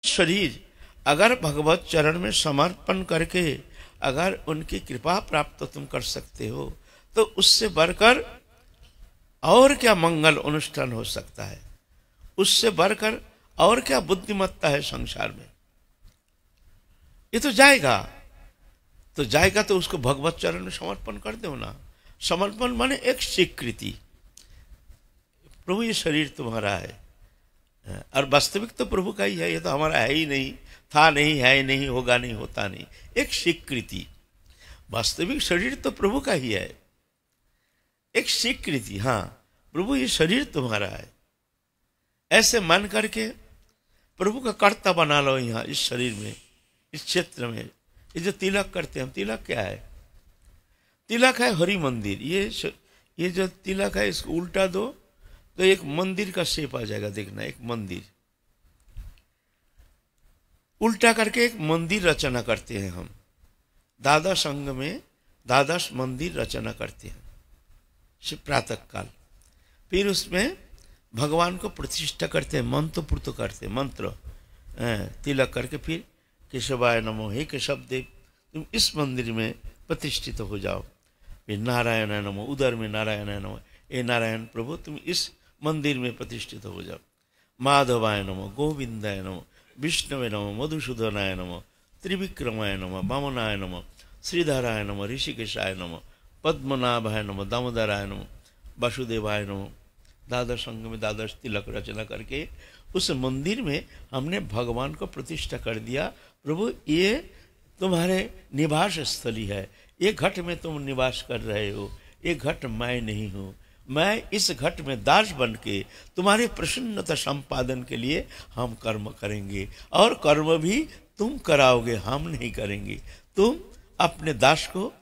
शरीर अगर भगवत चरण में समर्पण करके अगर उनकी कृपा प्राप्त तुम कर सकते हो तो उससे बढ़कर और क्या मंगल अनुष्ठान हो सकता है, उससे बढ़कर और क्या बुद्धिमत्ता है संसार में। ये तो जाएगा, तो जाएगा तो उसको भगवत चरण में समर्पण कर दो ना। समर्पण माने एक स्वीकृति, प्रभु ये शरीर तुम्हारा है, और वास्तविक तो प्रभु का ही है, ये तो हमारा है ही नहीं, था नहीं, है नहीं, होगा नहीं, होता नहीं। एक स्वीकृति, वास्तविक शरीर तो प्रभु का ही है, एक स्वीकृति, हाँ प्रभु ये शरीर तुम्हारा है, ऐसे मान करके प्रभु का कर्ता बना लो। यहाँ इस शरीर में, इस क्षेत्र में, ये जो तिलक करते हैं हम, तिलक क्या है? तिलक है हरि मंदिर। ये जो तिलक है इसको उल्टा दो तो एक मंदिर का शेप आ जाएगा, देखना एक मंदिर, उल्टा करके एक मंदिर रचना करते हैं हम। दादा संघ में द्वादश मंदिर रचना करते हैं प्रातः काल, फिर उसमें भगवान को प्रतिष्ठा करते हैं, मंत्र पुर्त करते हैं, मंत्र तिलक करके फिर केशवाय नमो, हे केशव देव तुम इस मंदिर में प्रतिष्ठित हो जाओ। फिर नारायण नमो, उधर में नारायण नमो, ए नारायण प्रभु तुम इस मंदिर में प्रतिष्ठित हो जाओ। माधवाय नमो, गोविंदाय नमो, विष्णुवे नमो, मधुसूदनाय नमो, त्रिविक्रमाय नमो, वामनाय नमो, श्रीधराय नमो, ऋषिकेशाय नमो, पद्मनाभाय नमो, दामोदराय नमो, वासुदेवाय नमो। द्वादश संघ में द्वादश तिलक रचना करके उस मंदिर में हमने भगवान को प्रतिष्ठा कर दिया। प्रभु ये तुम्हारे निवास स्थली है, ये घट में तुम निवास कर रहे हो, ये घट मैं नहीं हूँ, मैं इस घट में दास बन के तुम्हारी प्रसन्नता संपादन के लिए हम कर्म करेंगे, और कर्म भी तुम कराओगे, हम नहीं करेंगे। तुम अपने दास को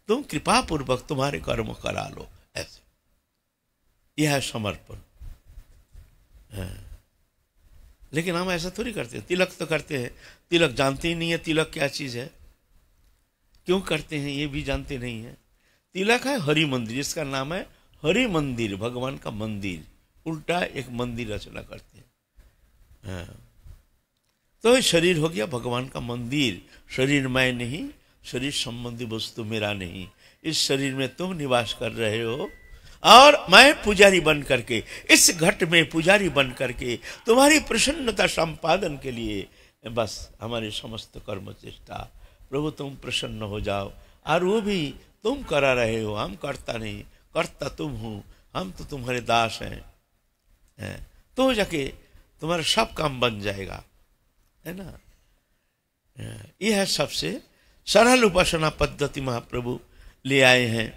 तुम कृपा पूर्वक तुम्हारे कर्म करा लो, ऐसे यह है समर्पण। लेकिन हम ऐसा थोड़ी करते हैं, तिलक तो करते हैं, तिलक जानते ही नहीं है तिलक क्या चीज है, क्यों करते हैं ये भी जानते नहीं है। तिलक है हरि मंदिर, जिसका नाम है हरि मंदिर, भगवान का मंदिर, उल्टा एक मंदिर रचना करते हैं। तो शरीर हो गया भगवान का मंदिर। शरीर मैं नहीं, शरीर संबंधी वस्तु मेरा नहीं, इस शरीर में तुम निवास कर रहे हो, और मैं पुजारी बन करके इस घट में पुजारी बन करके तुम्हारी प्रसन्नता संपादन के लिए बस हमारी समस्त कर्म चेष्टा, प्रभु तुम प्रसन्न हो जाओ, और वो भी तुम करा रहे हो, हम करता नहीं, करता तुम हो, हम तो तुम्हारे दास हैं, तो जाके तुम्हारा सब काम बन जाएगा, है ना। यह है सबसे सरल उपासना पद्धति महाप्रभु ले आए हैं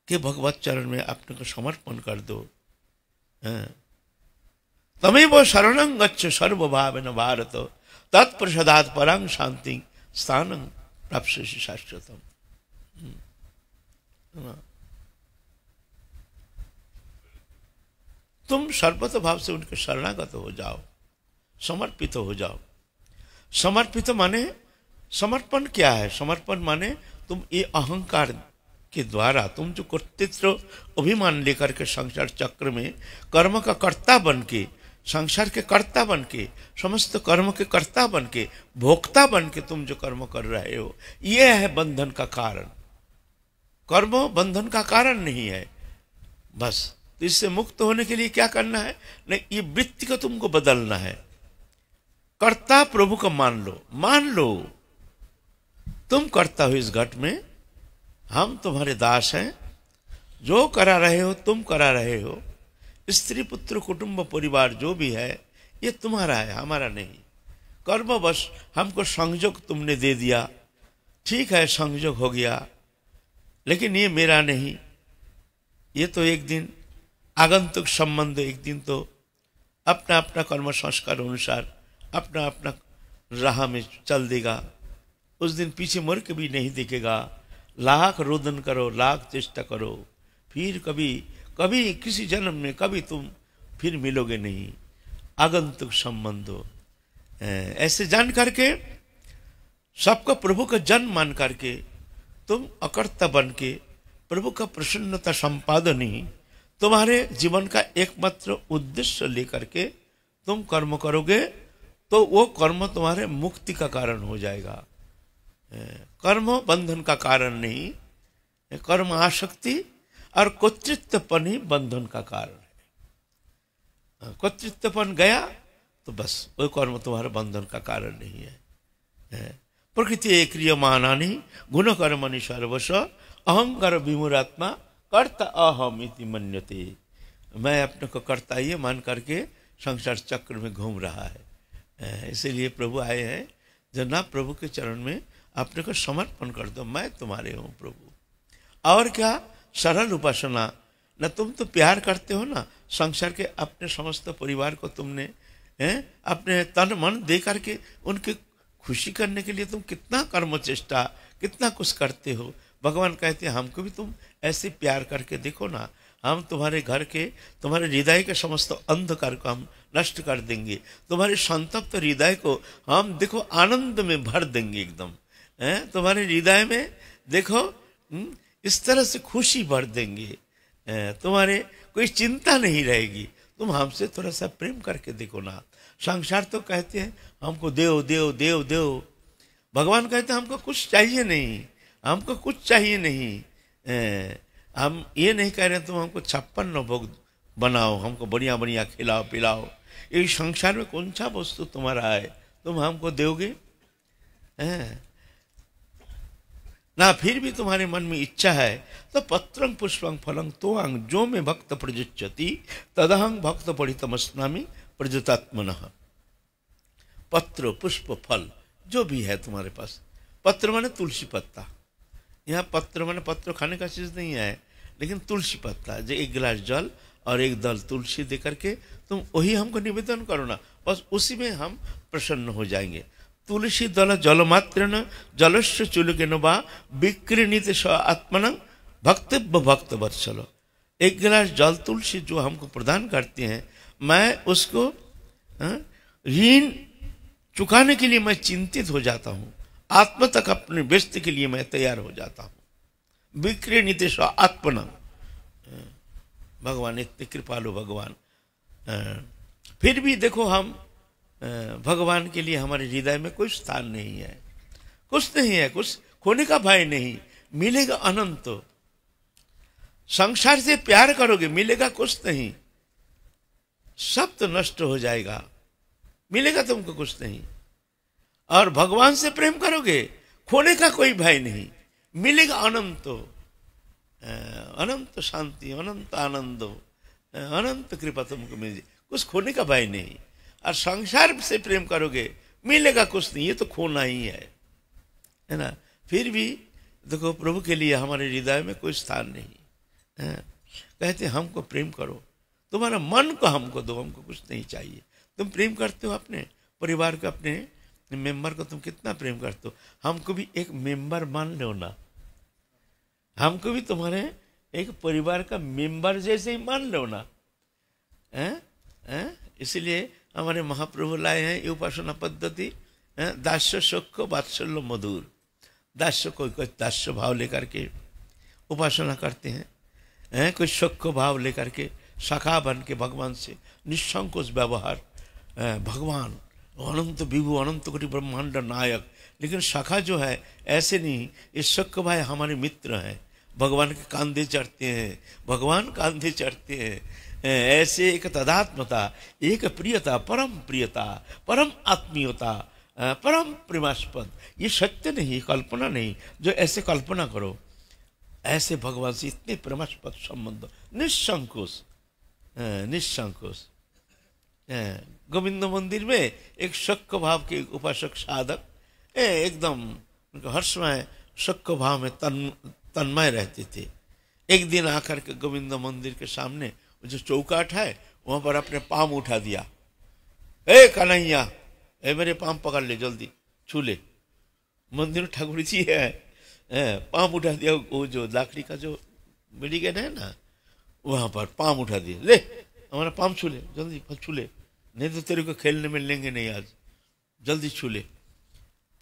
कि भगवत चरण में अपने को समर्पण कर दो। तमेव शरणं गच्छ सर्वभावेन भारत, तत्प्रसादात् परं शांति स्थानं प्राप्स्यसि शाश्वतम्। तुम सर्वत भाव से उनके शरणागत हो जाओ, समर्पित हो जाओ। समर्पित माने समर्पण क्या है? समर्पण माने तुम ये अहंकार के द्वारा तुम जो कर्तृत्व अभिमान लेकर के संसार चक्र में कर्म का कर्ता बन के, संसार के कर्ता बन के, समस्त कर्म के कर्ता बन के, भोक्ता बन के तुम जो कर्म कर रहे हो, ये है बंधन का कारण। कर्म बंधन का कारण नहीं है। बस तो इससे मुक्त होने के लिए क्या करना है? नहीं, ये वृत्ति को तुमको बदलना है। कर्ता प्रभु को मान लो तुम कर्ता हो इस घट में, हम तुम्हारे दास हैं, जो करा रहे हो तुम करा रहे हो। स्त्री पुत्र कुटुंब परिवार जो भी है ये तुम्हारा है, हमारा नहीं। कर्मवश हमको संयोग तुमने दे दिया, ठीक है संयोग हो गया, लेकिन ये मेरा नहीं। ये तो एक दिन आगंतुक संबंध, एक दिन तो अपना अपना कर्म संस्कार अनुसार अपना अपना राह में चल देगा, उस दिन पीछे मुड़ के भी नहीं दिखेगा। लाख रोदन करो, लाख चेष्टा करो, फिर कभी किसी जन्म में कभी तुम फिर मिलोगे नहीं। आगंतुक संबंध हो, ऐसे जान करके सबको प्रभु का जन मान करके तुम अकर्ता बन के प्रभु का प्रसन्नता संपादन ही तुम्हारे जीवन का एकमात्र उद्देश्य लेकर के तुम कर्म करोगे तो वो कर्म तुम्हारे मुक्ति का कारण हो जाएगा। कर्म बंधन का कारण नहीं, कर्म आसक्ति और कर्तृत्वपन ही बंधन का कारण है। कर्तृत्वपन गया तो बस वो कर्म तुम्हारे बंधन का कारण नहीं है। प्रकृति क्रियमानानि गुण कर्मणि सर्वश अहंकार विमूढ़ात्मा कर्ता अहम इति मन्यते। मैं अपने को कर्ता ये मान करके संसार चक्र में घूम रहा है। इसीलिए प्रभु आए हैं, जनाब प्रभु के चरण में अपने को समर्पण कर दो, मैं तुम्हारे हूँ प्रभु। और क्या सरल उपासना, न तुम तो प्यार करते हो ना संसार के अपने समस्त परिवार को, तुमने अपने तन मन दे करके उनकी खुशी करने के लिए तुम कितना कर्म चेष्टा, कितना कुछ करते हो। भगवान कहते हैं हमको भी तुम ऐसे प्यार करके देखो ना, हम तुम्हारे घर के, तुम्हारे हृदय के समस्त अंधकार को हम नष्ट कर देंगे, तुम्हारे संतप्त हृदय को हम देखो आनंद में भर देंगे एकदम। तुम्हारे हृदय में देखो इस तरह से खुशी भर देंगे, तुम्हारे कोई चिंता नहीं रहेगी। तुम हमसे थोड़ा सा प्रेम करके देखो ना। संसार तो कहते हैं हमको देव देव देव देव, भगवान कहते हैं हमको कुछ चाहिए नहीं, हमको कुछ चाहिए नहीं। हम ये नहीं कह रहे तुम हमको 56 भोग बनाओ, हमको बढ़िया बढ़िया खिलाओ पिलाओ। ये संसार में कौन सा वस्तु तुम्हारा है तुम हमको दोगे? ना फिर भी तुम्हारे मन में इच्छा है तो पत्रं पुष्पं फलं तोअंग जो में भक्त प्रजुच्यति तदहं भक्त पढ़ितमस्नामि प्रजुतात्मनः। पत्र पुष्प फल जो भी है तुम्हारे पास, पत्र माने तुलसी पत्ता, यहाँ पत्र माने पत्र खाने का चीज़ नहीं है, लेकिन तुलसी पत्ता, जो एक गिलास जल और एक दल तुलसी दे करके तुम वही हमको निवेदन करो ना, बस उसी में हम प्रसन्न हो जाएंगे। तुलसी दल जलमात्रेण जलस्य चुलकेन वा विक्रीणित स आत्मनं भक्तव्य भक्त वत्सल। एक गिलास जल तुलसी जो हमको प्रदान करते हैं, मैं उसको ऋण चुकाने के लिए मैं चिंतित हो जाता हूँ, आत्मा तक अपने व्यस्त के लिए मैं तैयार हो जाता हूँ। विक्रीणित स आत्मनं, भगवान इतने कृपालु भगवान। फिर भी देखो हम भगवान के लिए हमारे हृदय में कोई स्थान नहीं है, कुछ नहीं है, कुछ खोने का भय नहीं, मिलेगा अनंत। संसार से प्यार करोगे मिलेगा कुछ नहीं, सब तो नष्ट हो जाएगा, मिलेगा तुमको कुछ नहीं। और भगवान से प्रेम करोगे खोने का कोई भय नहीं, मिलेगा अनंत, अनंत शांति, अनंत आनंद, अनंत कृपा तुमको मिल जाए, कुछ खोने का भय नहीं। और संसार से प्रेम करोगे मिलेगा कुछ नहीं, ये तो खोना ही है ना। फिर भी देखो प्रभु के लिए हमारे हृदय में कोई स्थान नहीं है। कहते हमको प्रेम करो, तुम्हारा मन को हमको दो, हमको कुछ नहीं चाहिए। तुम प्रेम करते हो अपने परिवार को, अपने मेंबर को तुम कितना प्रेम करते हो, हमको भी एक मेंबर मान लो ना, हमको भी तुम्हारे एक परिवार का मेंबर जैसे ही मान लो ना। इसलिए हमारे महाप्रभु लाए हैं ये उपासना पद्धति, दास्य सुख वात्सल्य मधुर। दास्य कोई कोई दास्य भाव लेकर के उपासना करते हैं, कोई सुख भाव लेकर के सखा बन के भगवान से निसंकोच व्यवहार। भगवान अनंत विभु अनंत कोटि ब्रह्मांड नायक, लेकिन सखा जो है ऐसे नहीं, ये सुख भाई हमारे मित्र हैं, भगवान के कांधे चढ़ते हैं, भगवान कांधे चढ़ते हैं। ऐसे एक तदात्मता, एक प्रियता, परम आत्मीयता, परम प्रेमास्पद, ये सत्य नहीं, कल्पना नहीं। जो ऐसे कल्पना करो, ऐसे भगवान से इतने प्रेमास्पद संबंध, निसंकोच, निसंकोच। गोविंद मंदिर में एक शक्क भाव के उपासक साधक एकदम हर्षमय शक्क भाव में तन्मय रहते थे। एक दिन आकर के गोविंद मंदिर के सामने जो चौकाट है वहां पर अपने पाँव उठा दिया, ए कन्हैया, ए मेरे पाँव पकड़ ले, जल्दी छू ले। मंदिर ठाकुर जी है, पाँव उठा दिया, वो जो लाकड़ी का जो मेडिकेट है ना, वहां पर पाँव उठा दिया, ले हमारा पाँव छू ले, जल्दी छू ले, नहीं तो तेरे को खेलने में लेंगे नहीं आज, जल्दी छू ले।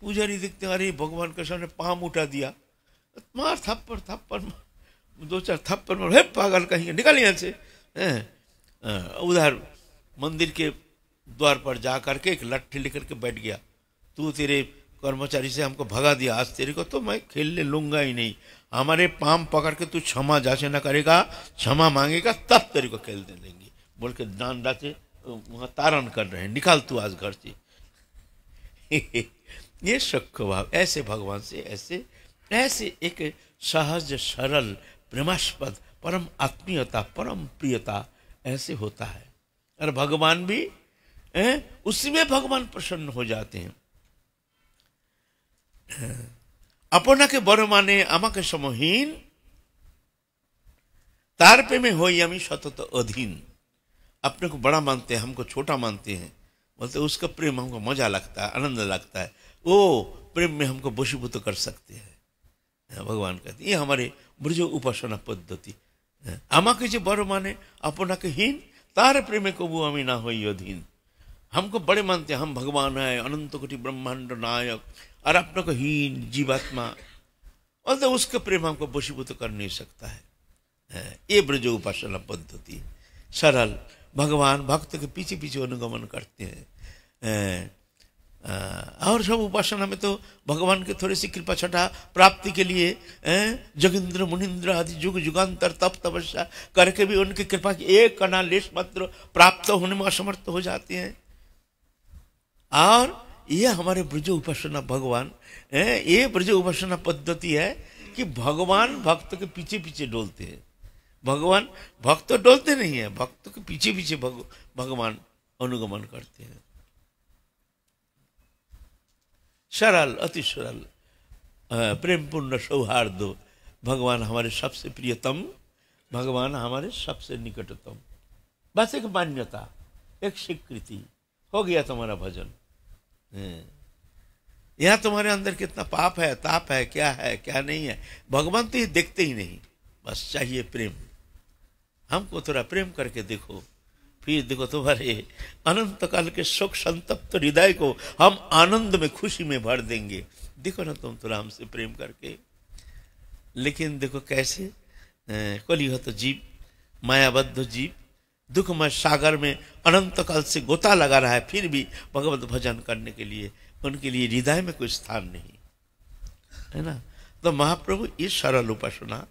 पुजारी देखते अरे भगवान के सामने पाँव उठा दिया, मार थप्पड़ थप्पड़, 2-4 थप्पड़ मार, पागल कहीं निकल यहाँ से। उधर मंदिर के द्वार पर जा करके एक लट्ठी लेकर के बैठ गया, तू तेरे कर्मचारी से हमको भगा दिया, आज तेरे को तो मैं खेलने लूंगा ही नहीं, हमारे पाम पकड़ के तू क्षमा जाचना करेगा, क्षमा मांगेगा, तब तेरे को खेलने देंगे, बोल के डांडा से वहां तारण कर रहे हैं, निकाल तू आज घर से। ये शक्य भाव, ऐसे भगवान से ऐसे ऐसे एक सहज सरल प्रेमास्पद परम आत्मीयता परम प्रियता ऐसे होता है। और भगवान भी उसी में भगवान प्रसन्न हो जाते हैं। আপনাকে বড় মানে আমাকে সমহীন, तार पे में हो আমি सतत अधीन। अपने को बड़ा मानते हैं, हमको छोटा मानते हैं, बोलते उसका प्रेम हमको मजा लगता है, आनंद लगता है, वो प्रेम में हमको वशीभूत कर सकते हैं। भगवान कहते ये हमारे ब्रज उपासना पद्धति। আমাকে যে বড় মানে আপনাকে हीन, तार प्रेमे कबू আমি না হই অধীন। हमको बड़े मानते हैं, हम भगवान है, अनंत कोटि ब्रह्मांड नायक, और अपने को हीन जीवात्मा, और तो उसका प्रेम हमको वशीभूत कर नहीं सकता है। ये ब्रज उपासना पद्धति सरल, भगवान भक्त के पीछे पीछे अनुगमन करते हैं। और सब उपासना में तो भगवान के थोड़ी सी कृपा छटा प्राप्ति के लिए जोगिंद्र मुनिंद्र आदि युग युगांतर तप तपस्या करके भी उनकी कृपा की एक कणा लेश मात्र प्राप्त होने में असमर्थ हो जाते हैं। और ये हमारे ब्रज उपासना भगवान, ये ब्रज उपासना पद्धति है कि भगवान भक्त के पीछे पीछे डोलते हैं। भगवान भक्त तो डोलते नहीं है, भक्त के पीछे पीछे भगवान अनुगमन करते हैं। सरल, अति सरल, प्रेम पूर्ण सौहार्द, भगवान हमारे सबसे प्रियतम, भगवान हमारे सबसे निकटतम। बस एक मान्यता, एक स्वीकृति, हो गया तुम्हारा भजन। यहाँ तुम्हारे अंदर कितना पाप है, ताप है, क्या है क्या नहीं है, भगवान तो ये देखते ही नहीं, बस चाहिए प्रेम। हमको थोड़ा प्रेम करके देखो, फिर देखो तुम्हारे अनंत काल के शोक संतप्त हृदय को हम आनंद में खुशी में भर देंगे। देखो ना तुम थोड़ा हमसे प्रेम करके। लेकिन देखो कैसे कलियुग जीव, मायाबद्ध जीव, दुखमय सागर में अनंत काल से गोता लगा रहा है, फिर भी भगवत भजन करने के लिए उनके लिए हृदय में कोई स्थान नहीं है ना। तो महाप्रभु ये सरल उपासना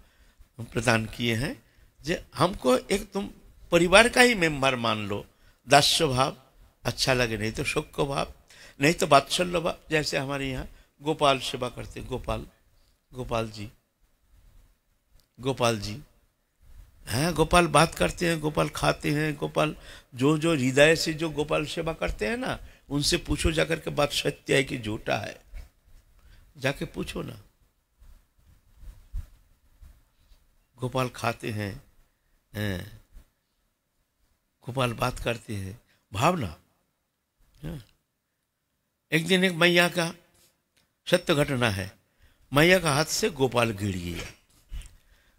प्रदान किए हैं, जो हमको एक तुम परिवार का ही मेंबर मान लो, दास्य भाव अच्छा लगे, नहीं तो शोक भाव, नहीं तो वात्सल्य भाव। जैसे हमारे यहाँ गोपाल सेवा करते, गोपाल जी हैं, गोपाल बात करते हैं, गोपाल खाते हैं, गोपाल जो जो हृदय से जो गोपाल सेवा करते हैं ना, उनसे पूछो जाकर के बात सत्य है कि झूठा है, जाके पूछो ना। गोपाल खाते हैं, गोपाल बात करते हैं, भावना। एक दिन एक मैया का सत्य घटना है, मैया का हाथ से गोपाल गिर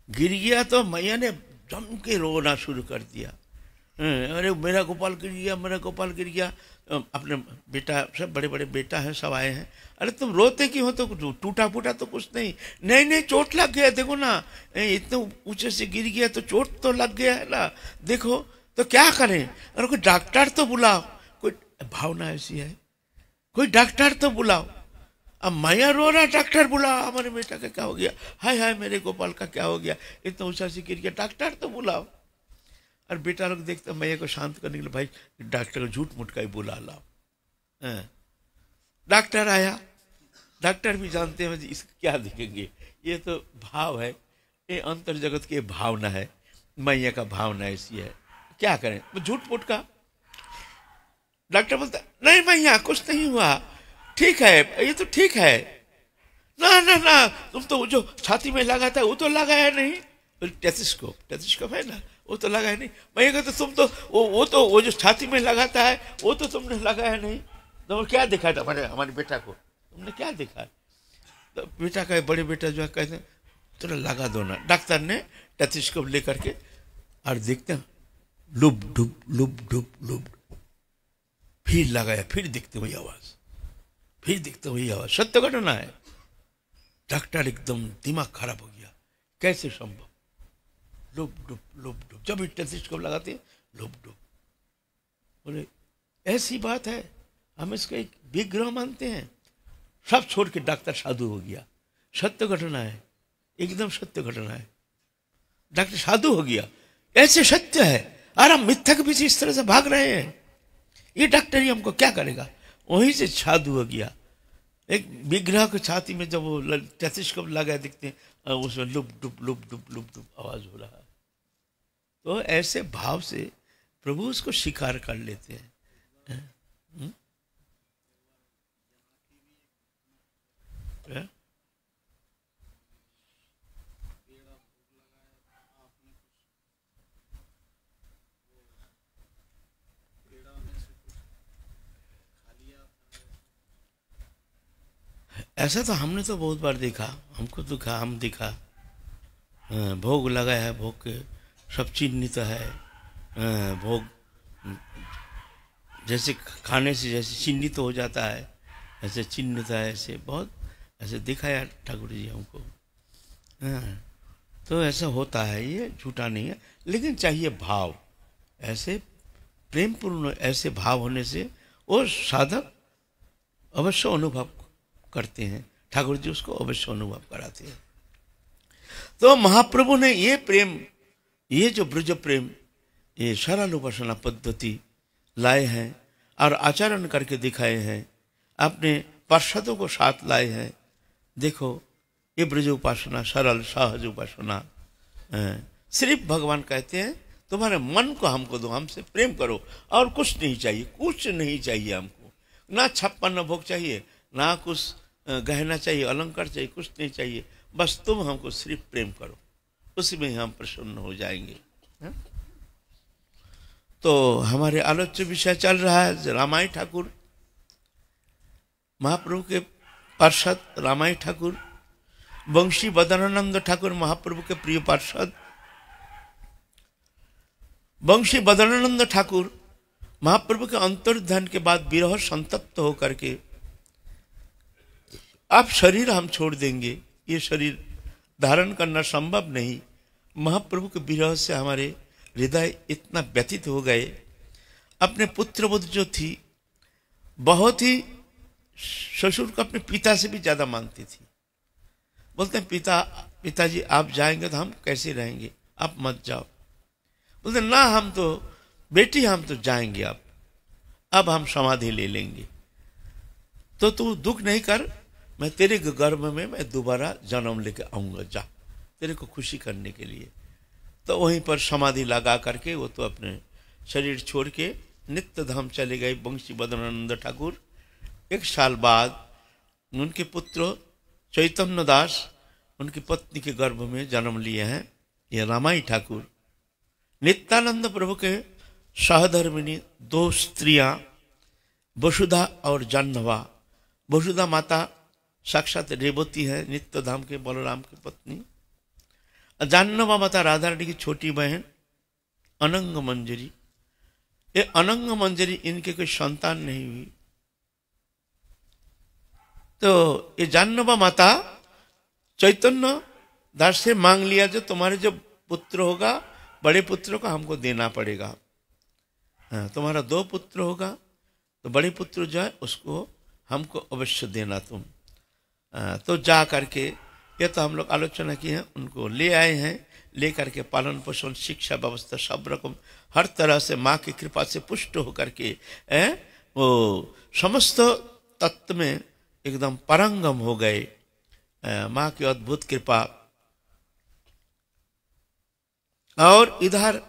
गया तो मैया ने जम के रोना शुरू कर दिया। अरे मेरा गोपाल गिर गया, मेरा गोपाल गिर गया। अपने बेटा, सब बड़े बड़े बेटा हैं, सब आए हैं। अरे तुम रोते क्यों हो, तो टूटा फूटा तो कुछ नहीं। नहीं चोट लग गया, देखो ना, इतने ऊंचे से गिर गया तो चोट तो लग गया है ना, देखो तो क्या करें। अरे कोई डॉक्टर तो बुलाओ, कोई भावना ऐसी है, कोई डॉक्टर तो बुलाओ। अब मैया रो रहा, डॉक्टर बुलाओ, हमारे बेटा का क्या हो गया, हाय हाय मेरे गोपाल का क्या हो गया, इतना ऊंचा से गिर गया, डॉक्टर तो बुलाओ। और बेटा लोग देखते मैया को शांत करने के लिए, भाई डॉक्टर को झूठ मूठ का ही बुला लाओ। डॉक्टर आया, डॉक्टर भी जानते हैं इसको क्या दिखेंगे, ये तो भाव है, ये अंतर जगत की भावना है, मैया का भावना ऐसी है, क्या करें। झूठ मूठ का डॉक्टर बोलता नहीं मैया कुछ नहीं हुआ, ठीक है, ये तो ठीक है। ना तुम तो जो छाती में लगा था वो तो लगाया नहीं, टेथिस्कोप है ना, वो तो लगाया नहीं। मैं कहता तुम तो वो जो छाती में लगाता है वो तो तुमने लगाया नहीं, तो क्या दिखा था हमारे बेटा को, तुमने क्या दिखा। तो बेटा का बड़े बेटा जो है कहते थोड़ा लगा दो ना। डॉक्टर ने टेथिस्कोप लेकर के और देखते हैं, लुब डुब, फिर लगाया, फिर देखते वही आवाज, फिर देखते वही आवाज। सत्य घटना है। डॉक्टर एकदम दिमाग खराब हो गया, कैसे संभव, लुब डुब। जब टेथिस्कोप लगाते हैं लुब डुब, बोले ऐसी बात है, हम इसको एक विग्रह मानते हैं। सब छोड़ के डॉक्टर साधु हो गया, सत्य घटना है, एकदम सत्य घटना है। डॉक्टर साधु हो गया, ऐसे सत्य है। और हम मिथ्या के पीछे इस तरह से भाग रहे हैं, ये डॉक्टर ही हमको क्या करेगा। वहीं से साधु हो गया। एक विग्रह के छाती में जब वो टेथिस्कोप लगा दिखते हैं, उसमें लुप डुप लुप डुप लुप डुप आवाज हो रहा है। तो ऐसे भाव से प्रभु उसको स्वीकार कर लेते हैं। ऐसा तो हमने तो बहुत बार देखा, हमको तो हम देखा। भोग लगा है, भोग के सब चिन्हित है। भोग जैसे खाने से जैसे चिन्हित हो जाता है, ऐसे चिन्हित है, ऐसे बहुत ऐसे दिखाया ठाकुर जी हमको। तो ऐसा होता है, ये झूठा नहीं है। लेकिन चाहिए भाव, ऐसे प्रेम पूर्ण ऐसे भाव होने से वो साधक अवश्य अनुभव करते हैं। ठाकुर जी उसको अवश्य अनुभव कराते हैं। तो महाप्रभु ने ये प्रेम, ये जो ब्रज प्रेम, ये सरल उपासना पद्धति लाए हैं और आचरण करके दिखाए हैं, अपने पार्षदों को साथ लाए हैं। देखो ये ब्रज उपासना, सरल सहज उपासना। सिर्फ भगवान कहते हैं तुम्हारे मन को हमको दो, हमसे प्रेम करो, और कुछ नहीं चाहिए, कुछ नहीं चाहिए हमको। ना 56 भोग चाहिए, ना कुछ गहना चाहिए, अलंकार चाहिए, कुछ नहीं चाहिए। बस तुम हमको सिर्फ प्रेम करो, उसमें ही हम प्रसन्न हो जाएंगे। तो हमारे आलोच्य विषय चल रहा है रामाई ठाकुर, महाप्रभु के पार्षद रामाई ठाकुर, वंशी बदनानंद ठाकुर महाप्रभु के प्रिय पार्षद। वंशी बदनानंद ठाकुर महाप्रभु के अंतर्ध्यान के बाद विरह संतप्त होकर के अब शरीर हम छोड़ देंगे, ये शरीर धारण करना संभव नहीं। महाप्रभु के विरह से हमारे हृदय इतना व्यथित हो गए। अपने पुत्रवधू जो थी, बहुत ही ससुर को अपने पिता से भी ज्यादा मानती थी। बोलते हैं पिताजी आप जाएंगे तो हम कैसे रहेंगे, आप मत जाओ। बोलते ना हम तो बेटी, हम तो जाएंगे, अब हम समाधि ले लेंगे। तो तू दुख नहीं कर, मैं तेरे गर्भ में मैं दोबारा जन्म लेके आऊंगा, जा, तेरे को खुशी करने के लिए। तो वहीं पर समाधि लगा करके वो तो अपने शरीर छोड़ के नित्य धाम चले गए वंशी बदनानंद ठाकुर। 1 साल बाद उनके पुत्र चैतन्य दास उनकी पत्नी के गर्भ में जन्म लिए हैं, ये रामाई ठाकुर। नित्यानंद प्रभु के सहधर्मिणी 2 स्त्रियां, वसुधा और जाह्नवा। वसुधा माता साक्षात रेवती है, नित्य धाम के बलराम की पत्नी। जाह्नवा माता राधा रानी की छोटी बहन अनंग मंजरी। ये अनंग मंजरी, इनके कोई संतान नहीं हुई। तो ये जाह्नवा माता चैतन्य दास से मांग लिया, जो तुम्हारे जो पुत्र होगा, बड़े पुत्र को हमको देना पड़ेगा। तुम्हारा 2 पुत्र होगा तो बड़े पुत्र जो है उसको हमको अवश्य देना तुम। तो जा करके, ये तो हम लोग आलोचना की है, उनको ले आए हैं। ले करके पालन पोषण शिक्षा व्यवस्था सब रकम हर तरह से माँ की कृपा से पुष्ट होकर के वो समस्त तत्व में एकदम परंगम हो गए। माँ की अद्भुत कृपा। और इधर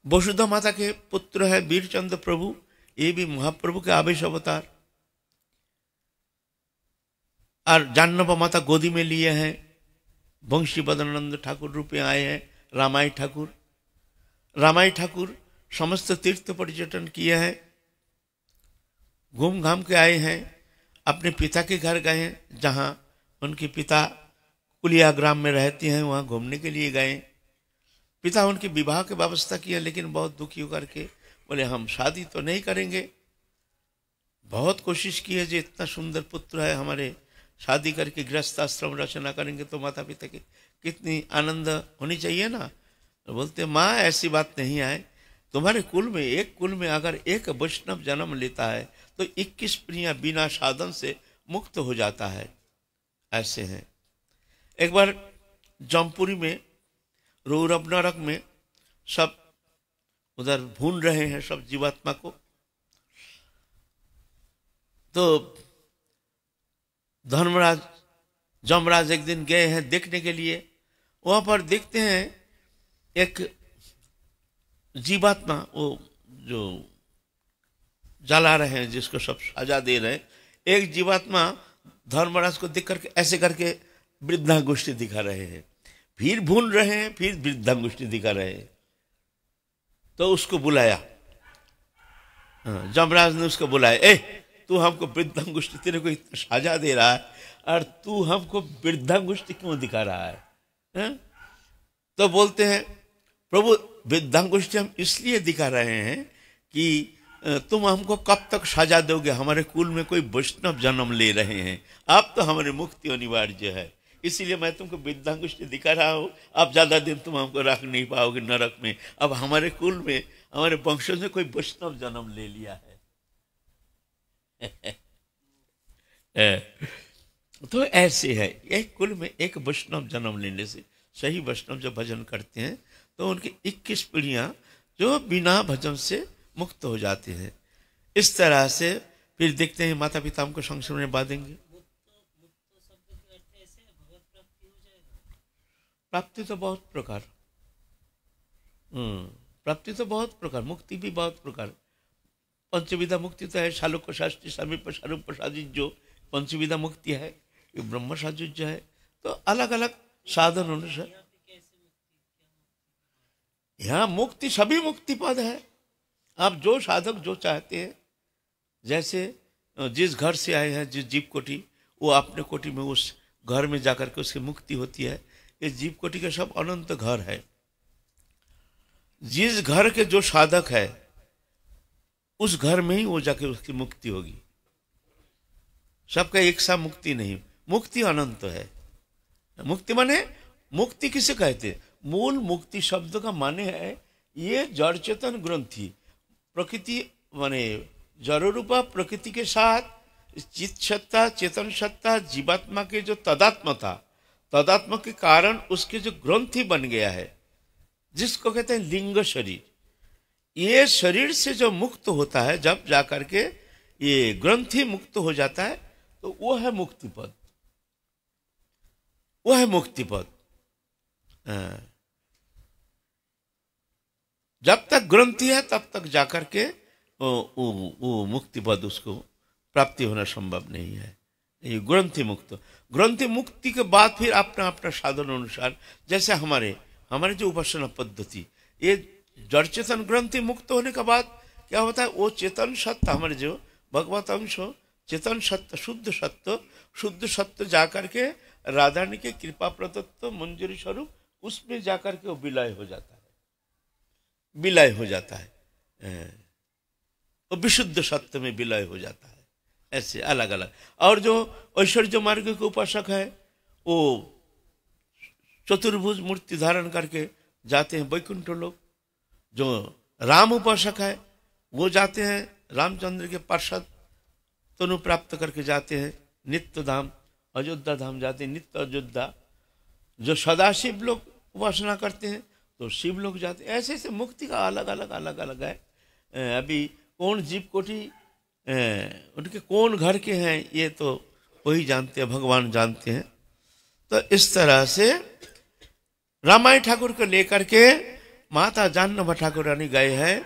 वसुधा माता के पुत्र है वीरचंद्र प्रभु, ये भी महाप्रभु के आवेश अवतार। और जाह्नवा माता गोदी में लिए हैं, वंशी बदनानंद ठाकुर रूप में आए हैं रामाई ठाकुर। रामाई ठाकुर समस्त तीर्थ पर्यटन किए हैं, घूम घाम के आए हैं। अपने पिता के घर गए हैं, जहाँ उनके पिता कुलिया ग्राम में रहते हैं, वहाँ घूमने के लिए गए। पिता उनके विवाह की व्यवस्था किया, लेकिन बहुत दुखी होकर के बोले हम शादी तो नहीं करेंगे। बहुत कोशिश की है, जो इतना सुंदर पुत्र है हमारे, शादी करके गृहस्थ आश्रम रचना करेंगे तो माता पिता की कितनी आनंद होनी चाहिए ना। तो बोलते माँ ऐसी बात नहीं आए, तुम्हारे कुल में, एक कुल में अगर एक वैष्णव जन्म लेता है तो 21 प्रियां बिना साधन से मुक्त हो जाता है। ऐसे हैं। एक बार जौनपुरी में रौरव नरक में सब उधर भून रहे हैं सब जीवात्मा को, तो धर्मराज जमराज एक दिन गए हैं देखने के लिए। वहां पर देखते हैं एक जीवात्मा, वो जो जला रहे हैं जिसको सब सजा दे रहे हैं, एक जीवात्मा धर्मराज को देख करके ऐसे करके वृद्धांगुष्ठी दिखा रहे हैं, फिर भून रहे हैं, फिर वृद्धांगुष्ठी दिखा रहे हैं। तो उसको बुलाया, जमराज ने उसको बुलाया, ए तू हमको वृद्धांगुष्ठी, तेरे को इतना सजा दे रहा है और तू हमको वृद्धांगुष्ठी क्यों दिखा रहा है? तो बोलते हैं प्रभु वृद्धांगुष्ठी हम इसलिए दिखा रहे हैं कि तुम हमको कब तक सजा दोगे, हमारे कुल में कोई वैष्णव जन्म ले रहे हैं, अब तो हमारी मुक्ति अनिवार्य है, इसीलिए मैं तुमको वृद्धांगुष्ठी दिखा रहा हूँ। अब ज्यादा दिन तुम हमको रख नहीं पाओगे नरक में, अब हमारे कुल में, हमारे वंशज में कोई वैष्णव जन्म ले लिया है। तो ऐसे है, एक कुल में एक वैष्णव जन्म लेने से, सही वैष्णव जो भजन करते हैं तो उनकी 21 पीढ़ियां जो बिना भजन से मुक्त हो जाते हैं। इस तरह से फिर देखते हैं माता पिता हमको संसार में बांधेंगे। प्राप्ति तो बहुत प्रकार, प्राप्ति तो बहुत प्रकार, मुक्ति भी बहुत प्रकार। पंचविधा मुक्ति तो है, शालुक शास्त्री समीप स्वरूप प्रसादी जो पंचविधा मुक्ति है, ये ब्रह्म साजुज्य है। तो अलग अलग साधन अनुसार यहाँ मुक्ति सभी मुक्ति पद है। आप जो साधक जो चाहते हैं, जैसे जिस घर से आए हैं, जिस जीव कोटि, वो अपने कोटि में उस घर में जाकर के उसकी मुक्ति होती है। ये जीव कोटि के सब अनंत घर है। जिस घर के जो साधक है उस घर में ही वो जाके उसकी मुक्ति होगी। सबका एक सा मुक्ति नहीं, मुक्ति अनंत है। मुक्ति माने, मुक्ति किसे कहते हैं? मूल मुक्ति शब्द का माने है ये जड़ चेतन ग्रंथि प्रकृति माने जड़ रूपा प्रकृति के साथ चित सत्ता चेतन सत्ता जीवात्मा के जो तदात्मता, तदात्मा के कारण उसके जो ग्रंथि बन गया है, जिसको कहते हैं लिंग शरीर, ये शरीर से जो मुक्त होता है, जब जाकर के ये ग्रंथि मुक्त हो जाता है तो वो है मुक्ति पद, वो है मुक्ति पद। जब तक ग्रंथि है तब तक जाकर के वो मुक्ति पद उसको प्राप्ति होना संभव नहीं है। ये ग्रंथि मुक्त, ग्रंथि मुक्ति के बाद फिर अपना अपना साधन अनुसार, जैसे हमारे जो उपासना पद्धति, ये जड़ चेतन ग्रंथि मुक्त होने के बाद क्या होता है, वो चेतन सत्य, हमारे जो भगवत अंश चेतन सत्य, शुद्ध सत्य जाकर के राधारानी के कृपा प्रदत्त मंजूरी स्वरूप उसमें जाकर के वो विलय हो जाता है, विलय हो जाता है, वो विशुद्ध सत्य में विलय हो जाता है। ऐसे अलग अलग। और जो ऐश्वर्य मार्ग के उपासक है वो चतुर्भुज मूर्ति धारण करके जाते हैं वैकुंठ लोक। जो राम उपासक है वो जाते हैं रामचंद्र के पार्षद तनु प्राप्त करके जाते हैं नित्य धाम, अयोध्या धाम जाते हैं, नित्य अयोध्या। जो सदाशिव लोग उपासना करते हैं तो शिव लोग जाते हैं। ऐसे ऐसे मुक्ति का अलग अलग है। अभी कौन जीव कोटि उनके कौन घर के हैं ये तो वही जानते हैं, भगवान जानते हैं। तो इस तरह से रामायण ठाकुर को लेकर के माता जानकी ठाकुर रानी गए हैं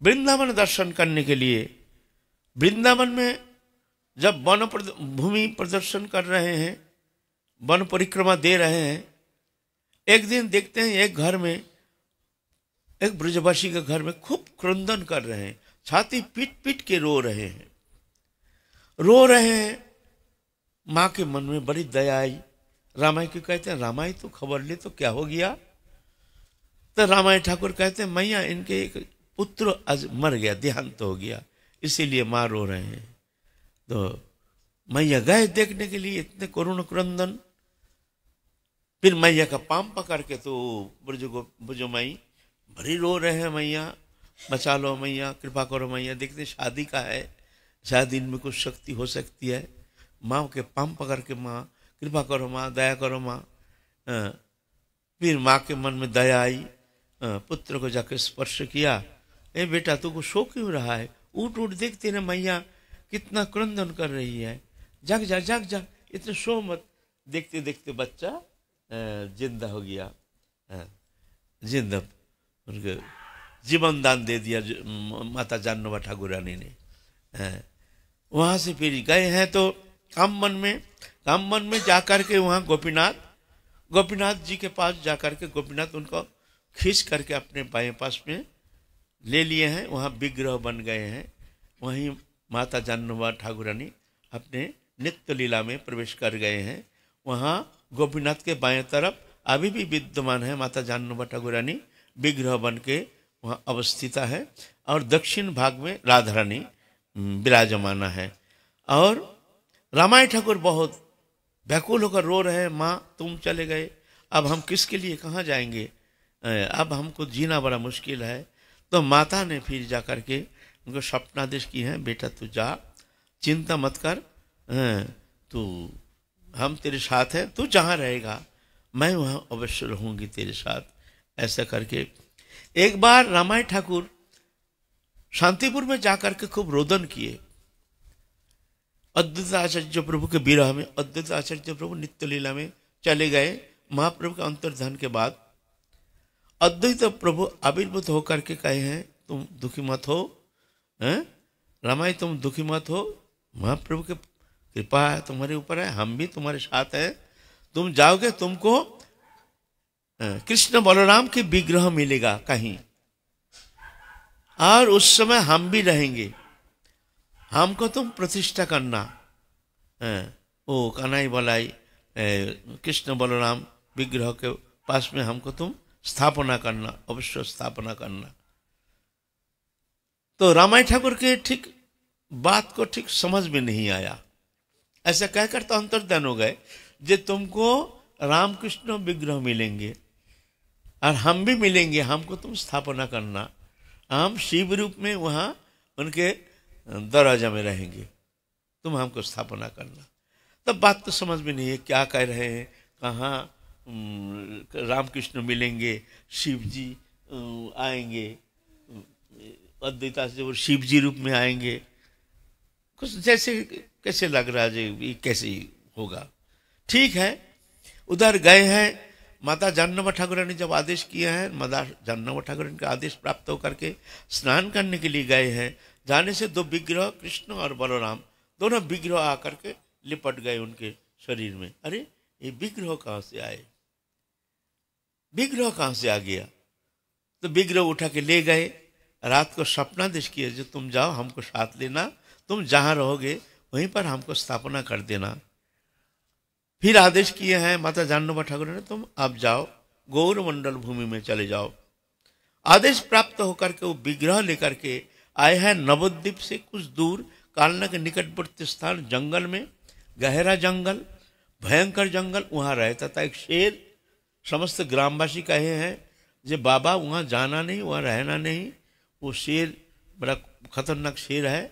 वृंदावन दर्शन करने के लिए। वृंदावन में जब वन भूमि प्रदर्शन कर रहे हैं, वन परिक्रमा दे रहे हैं, एक दिन देखते हैं एक घर में, एक ब्रजवासी के घर में खूब क्रंदन कर रहे हैं, छाती पीट पीट के रो रहे हैं। माँ के मन में बड़ी दया आई। रामाई को कहते हैं रामाई तो खबर ले तो क्या हो गया। तो रामाई ठाकुर कहते हैं मैया इनके एक पुत्र आज मर गया, देहांत हो गया, इसीलिए माँ रो रहे हैं। तो मैया गए देखने के लिए, इतने करुण क्रंदन। फिर मैया का पाम पकड़ के तो ब्रजो माई बड़ी रो रहे हैं, मैया बचा लो, मैया कृपा करो, मैया देखते शादी का है, शायद इनमें कुछ शक्ति हो सकती है। माँ के पाँव पकड़ के, माँ कृपा करो, माँ दया करो माँ। फिर माँ के मन में दया आई, पुत्र को जाके स्पर्श किया। ए बेटा तू सो क्यों रहा है, उठ उठ, देखते ना मैया कितना क्रंदन कर रही है, जग जा जग जा, इतने सो मत। देखते देखते बच्चा जिंदा हो गया, जिंदा उनके जीवन दान दे दिया माता जानोबा ठाकुर रानी ने। वहाँ से फिर गए हैं तो कामवन में जाकर के वहाँ गोपीनाथ जी के पास जाकर के गोपीनाथ उनको खींच करके अपने बाएं पास में ले लिए हैं। वहाँ विग्रह बन गए हैं। वहीं माता जानोबा ठाकुर रानी अपने नित्य लीला में प्रवेश कर गए हैं। वहाँ गोपीनाथ के बाएं तरफ अभी भी विद्यमान है माता जानोबा ठाकुर रानी, विग्रह बन के वहाँ अवस्थित है। और दक्षिण भाग में राधा रानी विराजमाना है। और रामाय ठाकुर बहुत व्याकुल होकर रो रहे हैं, माँ तुम चले गए, अब हम किसके लिए कहाँ जाएंगे, अब हमको जीना बड़ा मुश्किल है। तो माता ने फिर जा कर के उनको स्वप्नादेश की है, बेटा तू जा, चिंता मत कर, तू हम तेरे साथ हैं, तू जहाँ रहेगा मैं वहाँ अवश्य रहूँगी तेरे साथ। ऐसा करके एक बार रामाय ठाकुर शांतिपुर में जाकर के खूब रोदन किए। अद्वैत आचार्य प्रभु के विरह में अद्वैत आचार्य प्रभु नित्य लीला में चले गए। महाप्रभु के अंतर्धान के बाद अद्वैत प्रभु आविर्भूत होकर के कहे हैं, तुम दुखी मत हो, रामाय तुम दुखी मत हो, महाप्रभु की कृपा है तुम्हारे ऊपर है, हम भी तुम्हारे साथ हैं, तुम जाओगे तुमको कृष्ण बलराम के विग्रह मिलेगा कहीं, और उस समय हम भी रहेंगे, हमको तुम प्रतिष्ठा करना, ओ कन्हई बलाई कृष्ण बलराम विग्रह के पास में हमको तुम स्थापना करना, अवश्य स्थापना करना। तो रामाय ठाकुर के ठीक बात को ठीक समझ में नहीं आया। ऐसा कहकर तो अंतर्धान हो गए, जे तुमको रामकृष्ण विग्रह मिलेंगे और हम भी मिलेंगे, हमको तुम स्थापना करना, हम शिव रूप में वहाँ उनके दरवाजा में रहेंगे, तुम हमको स्थापना करना। तब बात तो समझ में नहीं है, क्या कह रहे हैं, कहाँ रामकृष्ण मिलेंगे, शिव जी आएंगे, अद्वैता से वो शिव जी रूप में आएंगे, कुछ जैसे कैसे लग रहा है, ये कैसे होगा। ठीक है, उधर गए हैं। माता जानोबा ठाकुर ने जब आदेश किया है, माता जानोबा ठाकुर का आदेश प्राप्त होकर के स्नान करने के लिए गए हैं। जाने से दो विग्रह कृष्ण और बलराम दोनों विग्रह आकर के लिपट गए उनके शरीर में। अरे ये विग्रह कहाँ से आए, विग्रह कहाँ से आ गया। तो विग्रह उठा के ले गए, रात को स्वप्नादेश किए, जो तुम जाओ हमको साथ लेना, तुम जहाँ रहोगे वहीं पर हमको स्थापना कर देना। फिर आदेश किए हैं माता जानोबा ठाकुर ने, तुम अब जाओ गौर मंडल भूमि में चले जाओ। आदेश प्राप्त होकर के वो विग्रह लेकर के आए हैं नवद्वीप से कुछ दूर, कालना के निकटवर्ती स्थान जंगल में, गहरा जंगल, भयंकर जंगल, वहाँ रहता था एक शेर। समस्त ग्रामवासी कहे हैं जे बाबा वहाँ जाना नहीं, वहाँ रहना नहीं, वो शेर बड़ा खतरनाक शेर है,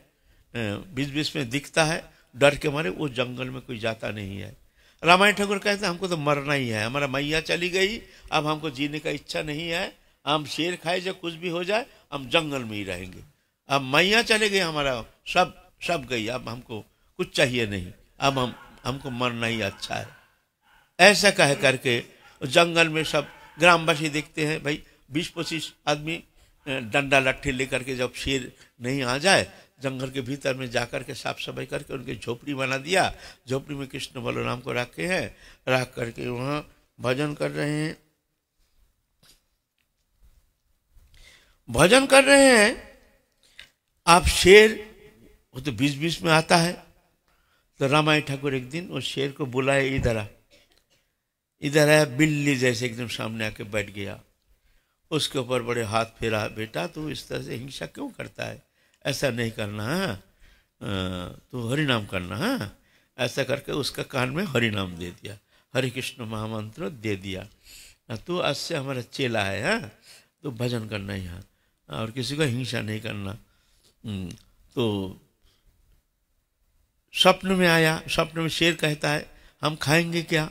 बीच बीच में दिखता है, डर के मारे वो जंगल में कोई जाता नहीं है। रामाय ठाकुर कहते हैं हमको तो मरना ही है, हमारा मैया चली गई, अब हमको जीने का इच्छा नहीं है, हम शेर खाए जो कुछ भी हो जाए, हम जंगल में ही रहेंगे। अब मैया चले गई, हमारा सब गई, अब हमको कुछ चाहिए नहीं, अब हमको मरना ही अच्छा है। ऐसा कह करके जंगल में सब ग्रामवासी देखते हैं, भाई 20-25 आदमी डंडा लट्ठी लेकर के जब शेर नहीं आ जाए, जंगल के भीतर में जाकर के साफ सफाई करके उनकी झोपड़ी बना दिया। झोपड़ी में कृष्ण बलराम को रखे हैं, रख करके वहाँ भजन कर रहे हैं, भजन कर रहे हैं। आप शेर वो तो बीच बीच में आता है। तो रामाय ठाकुर एक दिन उस शेर को बुलाए, इधर आया, बिल्ली जैसे एकदम सामने आके बैठ गया। उसके ऊपर बड़े हाथ फेरा, बेटा तू इस तरह से हिंसा क्यों करता है, ऐसा नहीं करना, तू हरि नाम करना। हाँ, ऐसा करके उसका कान में हरि नाम दे दिया, हरे कृष्ण महामंत्र दे दिया। तू आज से हमारा चेला है, हाँ, तो भजन करना यहाँ, और किसी को हिंसा नहीं करना। तो स्वप्न में आया, स्वप्न में शेर कहता है हम खाएंगे क्या?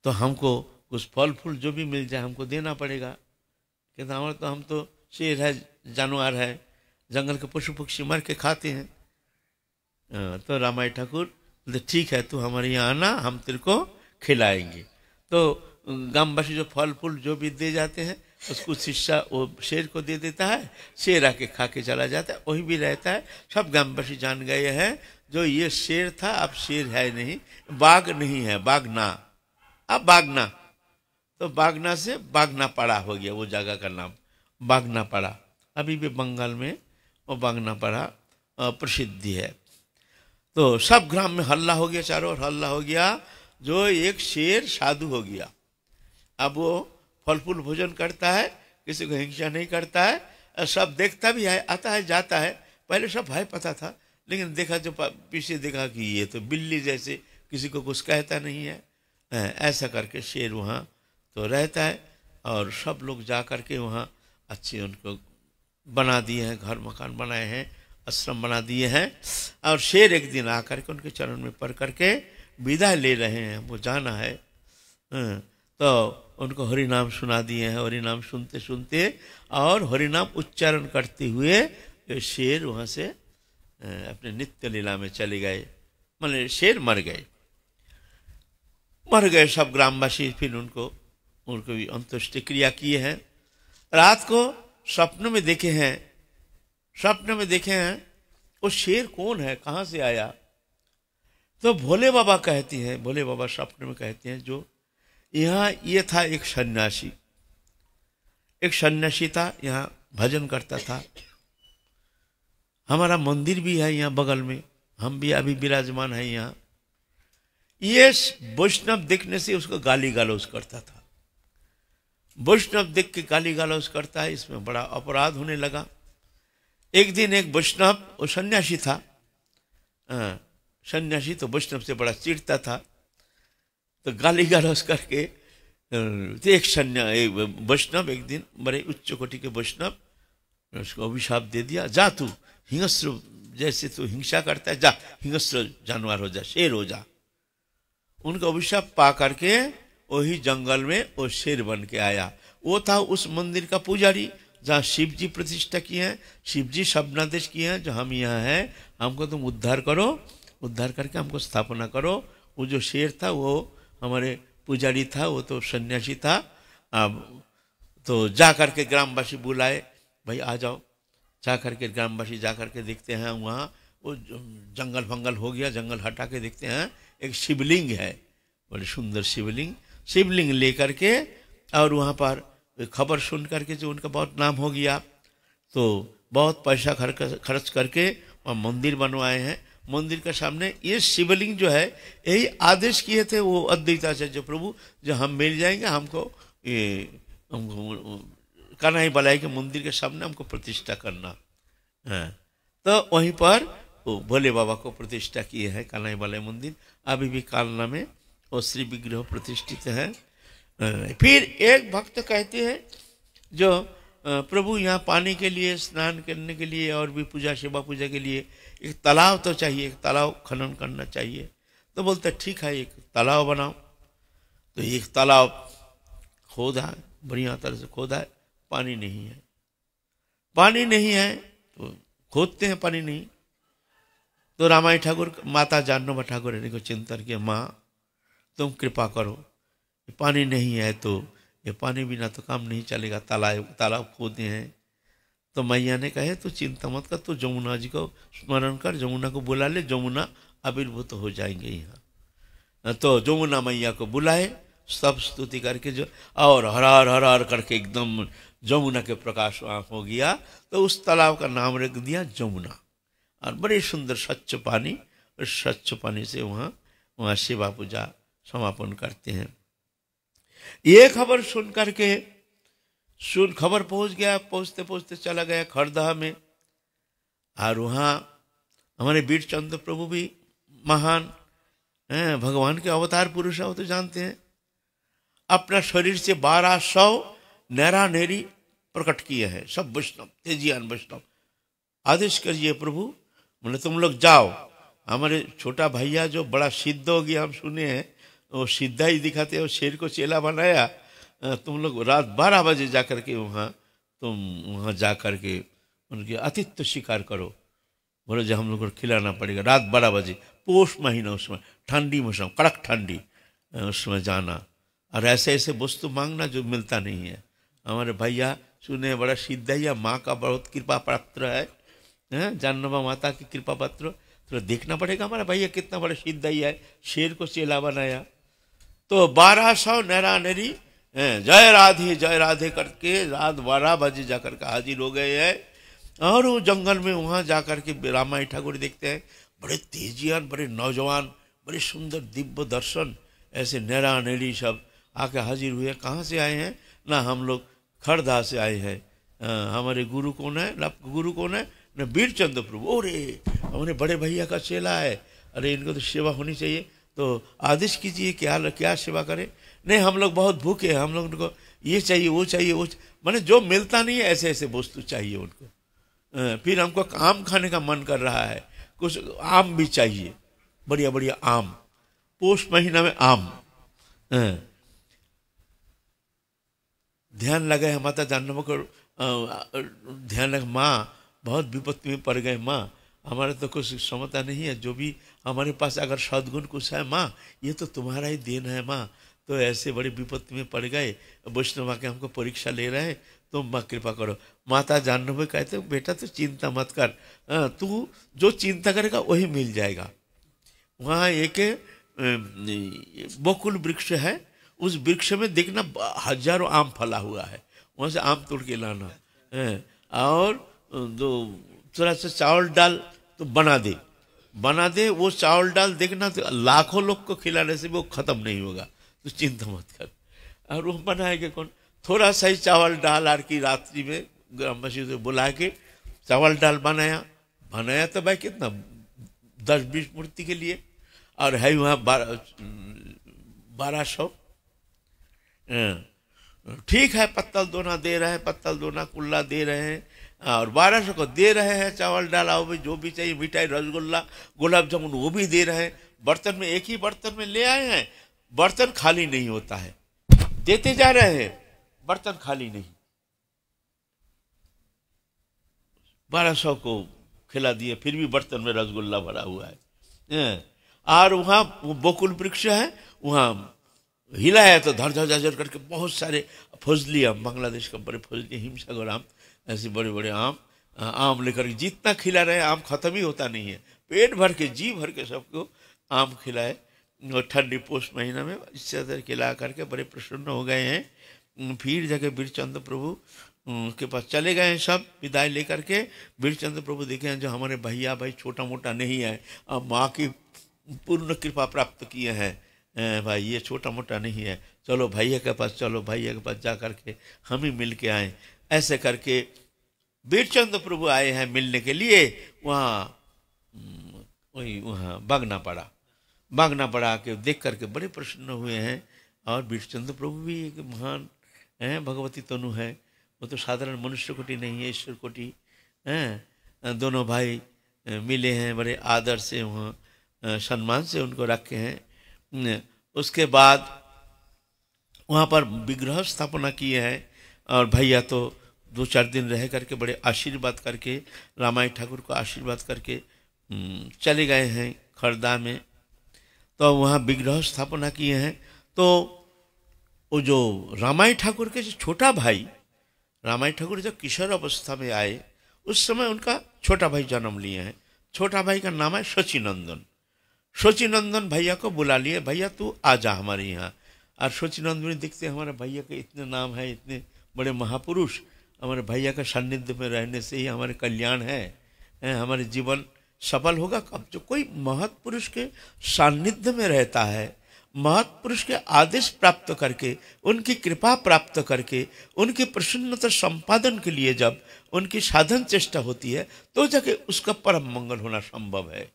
तो हमको कुछ फल फूल जो भी मिल जाए हमको देना पड़ेगा। कहता हमारे तो हम तो शेर है, जानवर है, जंगल के पशु पक्षी मर के खाते हैं। तो रामाई ठाकुर बोलते ठीक है, तू हमारे यहाँ आना, हम तेरे को खिलाएंगे। तो गांववासी जो फल फूल जो भी दे जाते हैं उसको शिष्य वो शेर को दे देता है, शेर आके खा के चला जाता है, वही भी रहता है। सब गांववासी जान गए हैं जो ये शेर था अब शेर है नहीं, बाघ नहीं है, बागना, अब बागना। तो बागना से बागना पड़ा हो गया, वो जगह का नाम बागना पड़ा। अभी भी बंगाल में वो बागना पड़ा प्रसिद्धि है। तो सब ग्राम में हल्ला हो गया, चारों ओर हल्ला हो गया, जो एक शेर साधु हो गया। अब वो फल फूल भोजन करता है, किसी को हिंसा नहीं करता है, सब देखता भी है, आता है जाता है। पहले सब भय पता था, लेकिन देखा जो पीछे देखा कि ये तो बिल्ली जैसे, किसी को कुछ कहता नहीं है। ऐसा करके शेर वहाँ तो रहता है, और सब लोग जा करके वहाँ अच्छे उनको बना दिए हैं, घर मकान बनाए हैं, आश्रम बना दिए हैं। और शेर एक दिन आकर के उनके चरण में पड़ करके विदा ले रहे हैं, वो जाना है। तो उनको हरि नाम सुना दिए हैं, हरि नाम सुनते सुनते और हरि नाम उच्चारण करते हुए शेर वहाँ से अपने नित्य लीला में चले गए। मतलब शेर मर गए, मर गए सब ग्रामवासी। फिर उनको भी अंत्येष्टि क्रिया किए हैं। रात को स्वप्न में देखे हैं, स्वप्न में देखे हैं वो शेर कौन है, कहाँ से आया? तो भोले बाबा कहती हैं, भोले बाबा स्वप्न में कहते हैं जो यहाँ ये था एक सन्यासी, एक सन्यासी था, यहाँ भजन करता था। हमारा मंदिर भी है यहाँ बगल में, हम भी अभी विराजमान है यहाँ। ये वैष्णव देखने से उसको गाली गलौज करता था, वैष्णव देख के गाली गलौज करता है, इसमें बड़ा अपराध होने लगा। एक दिन एक वैष्णव, वो सन्यासी था, सन्यासी तो वैष्णव से बड़ा चिढ़ता था, तो गाली गलौज करके एक वैष्णव एक दिन बड़े उच्च कोटि के वैष्णव उसको अभिशाप दे दिया, जा तू हिंस्र जैसे तू हिंसा करता है, जा हिंस्र जानवर हो जा, शेर हो जा। उनका अभिशाप पा करके वही जंगल में वो शेर बन के आया। वो था उस मंदिर का पुजारी जहाँ शिव जी प्रतिष्ठा किए हैं, शिव जी शब्दादेश किए हैं, जो हम यहाँ हैं, हमको तुम उद्धार करो, उद्धार करके हमको स्थापना करो। वो जो शेर था वो हमारे पुजारी था, वो तो सन्यासी था। अब तो जा करके ग्रामवासी बुलाए, भाई आ जाओ। जा करके ग्रामवासी जा करके देखते हैं वहाँ वो जंगल फंगल हो गया, जंगल हटा के देखते हैं एक शिवलिंग है, बड़ी सुंदर शिवलिंग। शिवलिंग लेकर के और वहाँ पर खबर सुन करके जो उनका बहुत नाम हो गया, तो बहुत पैसा खर्च करके वहाँ मंदिर बनवाए हैं। मंदिर के सामने ये शिवलिंग जो है, यही आदेश किए थे वो अद्वैताचार्य प्रभु, जो हम मिल जाएंगे हमको ये कन्हैया बलाई के मंदिर के सामने हमको प्रतिष्ठा करना है। तो वहीं पर वो भोले बाबा को प्रतिष्ठा किए हैं, कन्हैया बलाई मंदिर अभी भी कालना में वो श्री विग्रह प्रतिष्ठित है। फिर एक भक्त कहते हैं जो प्रभु यहाँ पानी के लिए, स्नान करने के लिए और भी पूजा सेवा पूजा के लिए एक तालाब तो चाहिए, एक तालाब खनन करना चाहिए। तो बोलते ठीक है एक तालाब बनाओ। तो एक तालाब खोदा, बढ़िया तरह से खोदा है, पानी नहीं है, पानी नहीं है तो खोदते हैं, पानी नहीं। तो रामाई ठाकुर, माता जानोबा ठाकुर ने को चिंतन किया, माँ तुम कृपा करो, पानी नहीं है तो ये पानी बिना तो काम नहीं चलेगा, तालाब खोदे हैं। तो मैया ने कहे तो चिंता मत कर, तो जमुना जी को स्मरण कर, जमुना को बुला ले, जमुना आविर्भूत हो जाएंगे यहाँ। तो जमुना मैया को बुलाए, सब स्तुति करके जो और हरार हरार करके एकदम जमुना के प्रकाश वहाँ हो गया। तो उस तालाब का नाम रख दिया जमुना, और बड़े सुंदर स्वच्छ पानी, उस स्वच्छ पानी से वहाँ सेवा पूजा समापन करते हैं। ये खबर सुन करके खबर पहुंच गया, पहुंचते पहुंचते चला गया खरदहा में। और वहाँ हमारे वीर चंद्र प्रभु भी महान भगवान के अवतार पुरुष है, वो तो जानते हैं। अपना शरीर से 1200 नैरा नेरी प्रकट किए हैं, सब वैष्णव, तेजियान वैष्णव। आदेश करिए प्रभु, बोले तुम लोग जाओ। हमारे छोटा भैया जो बड़ा सिद्ध हो गया, हम सुने हैं, वो सीधा ही दिखाते हैं, वो शेर को चेला बनाया। तुम लोग रात 12 बजे जा करके वहाँ जा करके उनके आतिथ्य स्वीकार करो। बोले जो हम लोग को खिलाना पड़ेगा रात 12 बजे, पोष महीना, उसमें ठंडी मौसम, कड़क ठंडी, उसमें जाना। और ऐसे ऐसे वस्तु मांगना जो मिलता नहीं है। हमारे भैया सुने बड़ा सिद्ध है, माँ का बहुत कृपा पात्र है, जानवा माता की कृपा पात्र। तो देखना पड़ेगा हमारा भैया कितना बड़ा सिद्ध है, शेर को चेला बनाया। तो 1200 नैरा नैरी जय राधे करके रात 12 बजे जाकर के हाजिर हो गए हैं। और वो जंगल में वहाँ जाकर के रामाई ठाकुर देखते हैं, बड़े तेजियान, बड़े नौजवान, बड़े सुंदर दिव्य दर्शन, ऐसे नैरा नैरी सब आके हाजिर हुए। कहाँ से आए हैं? ना हम लोग खरदा से आए हैं। हमारे गुरु कौन है? आपका गुरु कौन है? ना वीरचंद्र प्रभु। अरे हमारे बड़े भैया का चेला है, अरे इनको तो सेवा होनी चाहिए, तो आदेश कीजिए क्या सेवा करें। नहीं हम लोग बहुत भूखे हैं, हम लोग को ये चाहिए वो चाहिए माने जो मिलता नहीं है ऐसे ऐसे वस्तु चाहिए उनको। फिर हमको आम खाने का मन कर रहा है, कुछ आम भी चाहिए, बढ़िया बढ़िया आम, पोष महीना में आम। ध्यान लगा है माता जानव को, ध्यान लगा, माँ बहुत विपत्ति में पड़ गए, माँ हमारे तो कुछ क्षमता नहीं है, जो भी हमारे पास अगर सद्गुण कुछ है माँ ये तो तुम्हारा ही देन है माँ। तो ऐसे बड़ी विपत्ति में पड़ गए, वैष्णव आके हमको परीक्षा ले रहे हैं, तुम माँ कृपा करो। माता जानवे कहते बेटा तू चिंता मत कर, तू जो चिंता करेगा वही मिल जाएगा। वहाँ एक बकुल वृक्ष है, उस वृक्ष में देखना हजारों आम फला हुआ है, वहाँ से आम तोड़ के लाना है। और दो थोड़ा सा चावल डाल तो बना दे, वो चावल डाल देखना तो लाखों लोग को खिलाने से वो खत्म नहीं होगा, तो चिंता मत कर। और वो बनाएगा कौन? थोड़ा सा ही चावल डाल आर की रात्रि में ग्रामवासी से बुला के चावल डाल बनाया तो भाई कितना 10-20 मूर्ति के लिए। और है वहाँ 1200। ठीक है, पत्तल दोना दे रहे हैं, पत्तल दोना कुल्ला दे रहे हैं, और 1200 को दे रहे हैं चावल डाला हो भी, जो भी चाहिए मिठाई रसगुल्ला गुलाब जामुन वो भी दे रहे हैं। बर्तन में एक ही बर्तन में ले आए हैं, बर्तन खाली नहीं होता है, देते जा रहे हैं, बर्तन खाली नहीं। 1200 को खिला दिए, फिर भी बर्तन में रसगुल्ला भरा हुआ है। और वहाँ वो बकुल वृक्ष है, वहाँ हिलाया तो धर धर करके बहुत सारे फजली आम, बांग्लादेश का बड़े फजली हिमसागर आम, ऐसे बड़े बड़े आम लेकर जितना खिला रहे आम खत्म ही होता नहीं है, पेट भर के जी भर के सबको आम खिलाए। और ठंडी पोष महीना में इससे तरह खिला करके बड़े प्रसन्न हो गए हैं। फिर जाके वीरचंद्र प्रभु के पास चले गए हैं, सब विदाई लेकर के। वीरचंद्र प्रभु देखे हैं जो हमारे भैया भाई छोटा मोटा नहीं है, माँ की पूर्ण कृपा प्राप्त किए हैं भाई, ये छोटा मोटा नहीं है, चलो भैया के पास, चलो भैया के पास जा करके हम ही मिल के आए। ऐसे करके वीरचंद्र प्रभु आए हैं मिलने के लिए। वहाँ बागना पड़ा के देख करके बड़े प्रसन्न हुए हैं। और वीरचंद्र प्रभु भी एक महान हैं, भगवती तनु है, वो तो साधारण मनुष्य कोटि नहीं है, ईश्वर कोटि हैं। दोनों भाई मिले हैं, बड़े आदर से वहाँ सम्मान से उनको रखे हैं। उसके बाद वहाँ पर विग्रह स्थापना किए हैं, और भैया तो 2-4 दिन रह करके बड़े आशीर्वाद करके, रामाई ठाकुर को आशीर्वाद करके चले गए हैं खरदा में। तो वहाँ विग्रह स्थापना किए हैं। तो वो जो रामाई ठाकुर के जो छोटा भाई, रामाई ठाकुर जब किशोर अवस्था में आए उस समय उनका छोटा भाई जन्म लिए हैं। छोटा भाई का नाम है शचीनंदन। शचीनंदन भैया को बुला लिए, भैया तू आ जा हमारे यहाँ। और शचीनंदन देखते हमारे भैया के इतने नाम है, इतने बड़े महापुरुष, हमारे भैया का सान्निध्य में रहने से ही हमारे कल्याण है, हमारे जीवन सफल होगा। कब जो कोई महत्पुरुष के सान्निध्य में रहता है, महत्पुरुष के आदेश प्राप्त करके, उनकी कृपा प्राप्त करके, उनकी प्रसन्नता संपादन के लिए जब उनकी साधन चेष्टा होती है तो जाके उसका परम मंगल होना संभव है।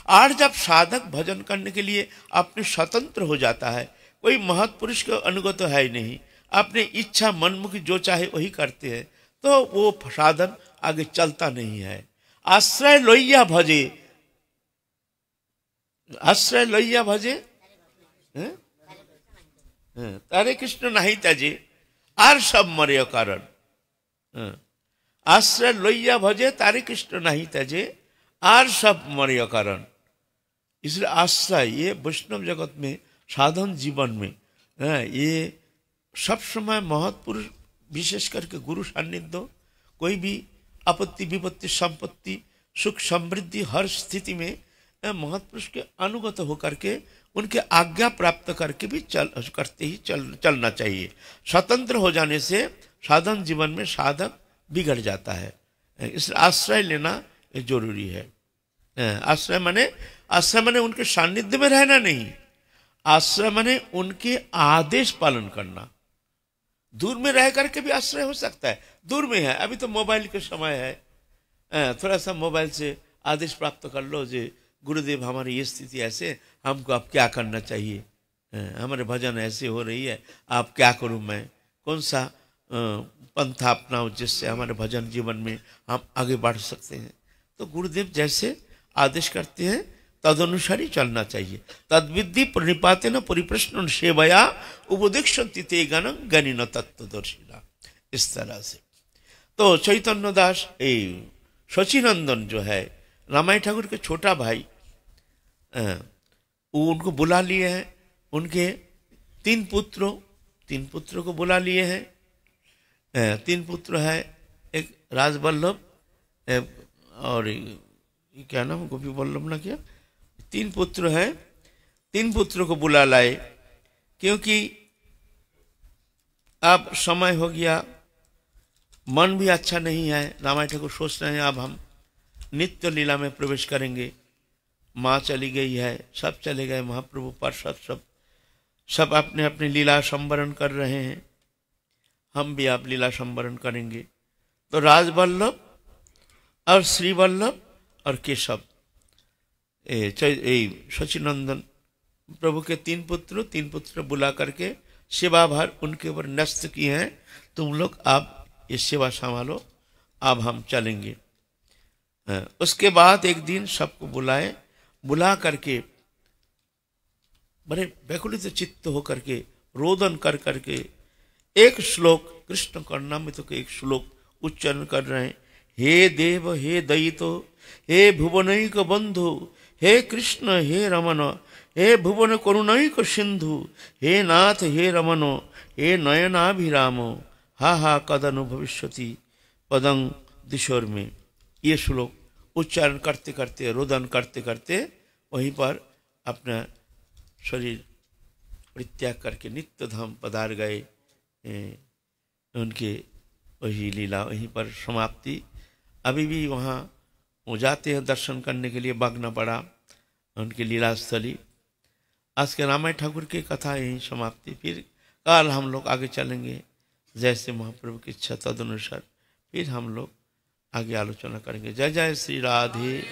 और जब साधक भजन करने के लिए अपने स्वतंत्र हो जाता है, कोई महत्पुरुष का अनुगत तो है ही नहीं, अपने इच्छा मनमुखी जो चाहे वही करते हैं, तो वो साधन आगे चलता नहीं है। आश्रय लोहिया भजे, आश्रय लोहिया भजे तारे कृष्ण नहीं त्याजे आर सब मरे कारण। आश्रय लोहिया भजे तारे कृष्ण नहीं त्याजे आर सब मरे कारण। इसलिए आश्रय ये वैष्णव जगत में साधन जीवन में ये सब समय महत्पुरुष, विशेष करके गुरु सान्निध्य, कोई भी आपत्ति विपत्ति संपत्ति सुख समृद्धि हर स्थिति में महत्पुरुष के अनुगत होकर के उनके आज्ञा प्राप्त करके भी चलना चाहिए। स्वतंत्र हो जाने से साधन जीवन में साधक बिगड़ जाता है, इसलिए आश्रय लेना जरूरी है। आश्रय माने उनके सानिध्य में रहना नहीं, आश्रय माने उनके आदेश पालन करना। दूर में रह करके भी आश्रय हो सकता है, दूर में है, अभी तो मोबाइल के समय है, थोड़ा सा मोबाइल से आदेश प्राप्त कर लो जे गुरुदेव हमारी ये स्थिति ऐसे, हमको अब क्या करना चाहिए, हमारे भजन ऐसे हो रही है, आप क्या करूं, मैं कौन सा पंथा अपनाऊं जिससे हमारे भजन जीवन में हम आगे बढ़ सकते हैं। तो गुरुदेव जैसे आदेश करते हैं तदनुसार ही चलना चाहिए। तद्विद्धि प्रणिपातेन परिप्रश्न सेवया उपदेक्षन्ति ते गणं गणिन तत्त्वदर्शिना। इस तरह से तो चैतन्य दास शचीनंदन जो है रामायण ठाकुर के छोटा भाई, वो उनको बुला लिए हैं, उनके तीन पुत्रों को बुला लिए हैं। तीन पुत्र है, एक राजवल्लभ और क्या नाम गोपी वल्लभ ना, क्या तीन पुत्र हैं, तीन पुत्रों को बुला लाए, क्योंकि अब समय हो गया, मन भी अच्छा नहीं है। रामायण ठाकुर सोच रहे हैं अब हम नित्य लीला में प्रवेश करेंगे। माँ चली गई है, सब चले गए, महाप्रभु पार्षद सब अपने अपने लीला संवरण कर रहे हैं, हम भी आप लीला संवरण करेंगे। तो राजवल्लभ और श्रीवल्लभ और केशव, शचीनंदन प्रभु के तीन पुत्र बुला करके सेवा भार उनके ऊपर न्यस्त किए हैं, तुम लोग आप ये सेवा संभालो, अब हम चलेंगे। उसके बाद एक दिन सबको बुला करके बड़े व्याकुलित चित्त होकर के रोदन कर करके एक श्लोक कृष्ण कर्णामृत एक श्लोक उच्चारण कर रहे हैं। हे देव हे दयितो हे भुवनैक बंधु हे कृष्ण हे रमन हे भुवन करुणैक सिंधु हे नाथ हे रमन हे नयनाभिरामो हा हा कदनु भविष्यति पदं दिशोर में। ये श्लोक उच्चारण करते करते रोदन करते करते वहीं पर अपना शरीर परित्याग करके नित्य धाम पधार गए। उनके वही लीला वहीं पर समाप्ति। अभी भी वहाँ वो जाते हैं दर्शन करने के लिए, बागना पड़ा उनकी लीला स्थली। आज के रामायण ठाकुर की कथा यहीं समाप्ति। फिर कल हम लोग आगे चलेंगे, जैसे महाप्रभु की इच्छा तदनुसार फिर हम लोग आगे आलोचना करेंगे। जय जय श्री राधे।